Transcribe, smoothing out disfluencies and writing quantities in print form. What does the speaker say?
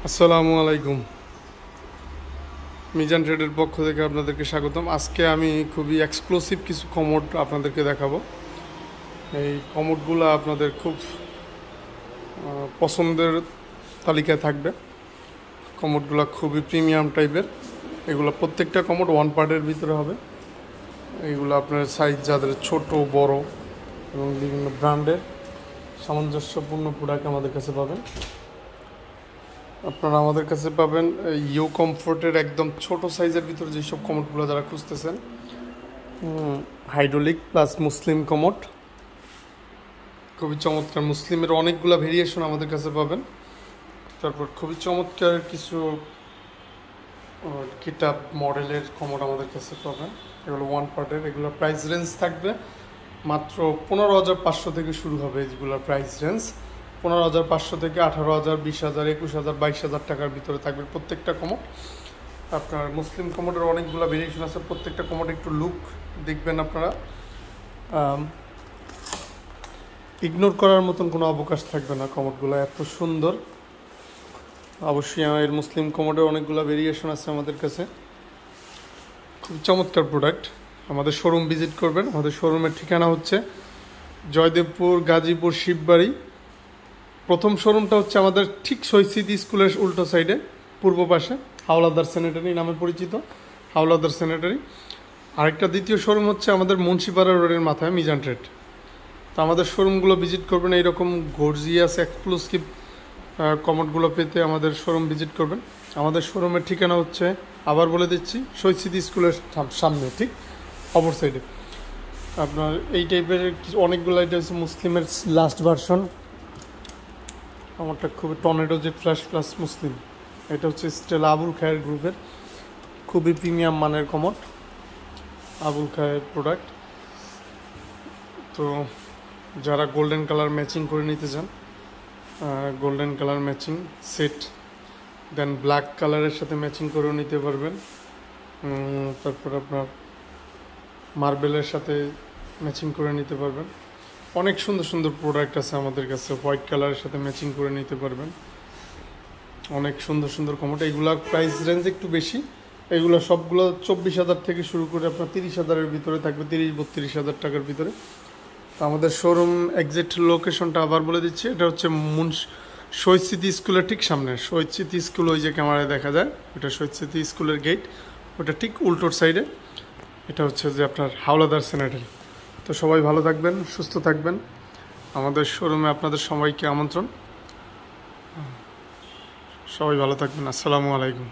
আসসালামু আলাইকুম। মিজান ট্রেডের পক্ষ থেকে আপনাদেরকে স্বাগতম। আজকে আমি খুবই এক্সক্লুসিভ কিছু কমোড আপনাদেরকে দেখাবো। এই কমোডগুলো আপনাদের খুব পছন্দের তালিকায় থাকবে। কমোডগুলো খুবই প্রিমিয়াম টাইপের। এগুলো প্রত্যেকটা কমোড ওয়ান পার্টের ভিতরে হবে। এইগুলো আপনার সাইজ যাদের ছোট বড় এবং বিভিন্ন ব্র্যান্ডের সামঞ্জস্যপূর্ণ প্রোডাক্ট আমাদের কাছে পাবেন। আপনারা আমাদের কাছে পাবেন ইউ কমফোর্টের একদম ছোট সাইজের ভিতরে যেসব কমোডগুলো যারা খুঁজতেছেন, হাইড্রোলিক প্লাস মুসলিম কমোড, খুবই চমৎকার। মুসলিমের অনেকগুলো ভেরিয়েশন আমাদের কাছে পাবেন। তারপর খুবই চমৎকার কিছু কিতাব মডেলের কমোড আমাদের কাছে পাবেন। এগুলো ওয়ান পার্টের। এগুলো প্রাইস রেঞ্জ থাকবে মাত্র 15,500 থেকে শুরু হবে। এগুলোর প্রাইস রেঞ্জ 15,500 থেকে 18,000, 20,000, 21,000, 22,000 টাকার ভিতরে থাকবে প্রত্যেকটা কমোড। আপনার মুসলিম কমোডের অনেকগুলো ভেরিয়েশন আছে। প্রত্যেকটা কমোড একটু লুক দেখবেন আপনারা, ইগনোর করার মতন কোনো অবকাশ থাকবে না। কমোডগুলো এত সুন্দর। অবশ্যই এর মুসলিম কমোডের অনেকগুলো ভেরিয়েশন আছে আমাদের কাছে। খুব চমৎকার প্রোডাক্ট। আমাদের শোরুম ভিজিট করবেন। আমাদের শোরুমের ঠিকানা হচ্ছে জয়দেবপুর, গাজীপুর, শিববাড়ি। প্রথম শোরুমটা হচ্ছে আমাদের ঠিক শহীদ স্মৃতি স্কুলের উল্টো সাইডে পূর্ব পাশে, হাওলাদার স্যানিটারি নামে পরিচিত, হাওলাদার স্যানিটারি। আরেকটা দ্বিতীয় শোরুম হচ্ছে আমাদের মুন্সিপাড়া রোডের মাথায় মিজান ট্রেড। তো আমাদের শোরুমগুলো ভিজিট করবেন। এইরকম গর্জিয়াস এক্সক্লুসিভ কমোডগুলো পেতে আমাদের শোরুম ভিজিট করবেন। আমাদের শোরুমের ঠিকানা হচ্ছে, আবার বলে দিচ্ছি, শহীদ স্মৃতি স্কুলের সামনে ঠিক অপর সাইডে। আপনার এই টাইপের অনেকগুলো, এটা হচ্ছে মুসলিমের লাস্ট ভার্সন। আমারটা খুবই টর্নেডো জেট ফ্ল্যাশ প্লাস মুসলিম। এটা হচ্ছে স্টেলা আবুল খায়ের গ্রুপের খুবই প্রিমিয়াম মানের কমোড, আবুল খায়ের প্রোডাক্ট। তো যারা গোল্ডেন কালার ম্যাচিং করে নিতে চান, গোল্ডেন কালার ম্যাচিং সেট, দেন ব্ল্যাক কালারের সাথে ম্যাচিং করেও নিতে পারবেন। তারপর আপনার মার্বেলের সাথে ম্যাচিং করে নিতে পারবেন। অনেক সুন্দর সুন্দর প্রোডাক্ট আছে আমাদের কাছে। হোয়াইট কালারের সাথে ম্যাচিং করে নিতে পারবেন। অনেক সুন্দর সুন্দর কমোড। এইগুলোর প্রাইস রেঞ্জ একটু বেশি। এগুলো সবগুলো 24,000 থেকে শুরু করে আপনার 30,000-এর ভিতরে থাকবে, 30-32,000 টাকার ভিতরে। তো আমাদের শোরুম এক্সাক্ট লোকেশনটা আবার বলে দিচ্ছি। এটা হচ্ছে শহীদ স্মৃতি স্কুলের ঠিক সামনে। শহীদ স্মৃতি স্কুল ওই যে ক্যামেরায় দেখা যায়, ওটা শহীদ স্মৃতি স্কুলের গেট, ওটা ঠিক উল্টোর সাইডে। এটা হচ্ছে যে আপনার হাওলাদার স্যানিটারি। তো সবাই ভালো থাকবেন, সুস্থ থাকবেন। আমাদের শোরুমে আপনাদের সবাইকে আমন্ত্রণ। সবাই ভালো থাকবেন। আসসালামু আলাইকুম।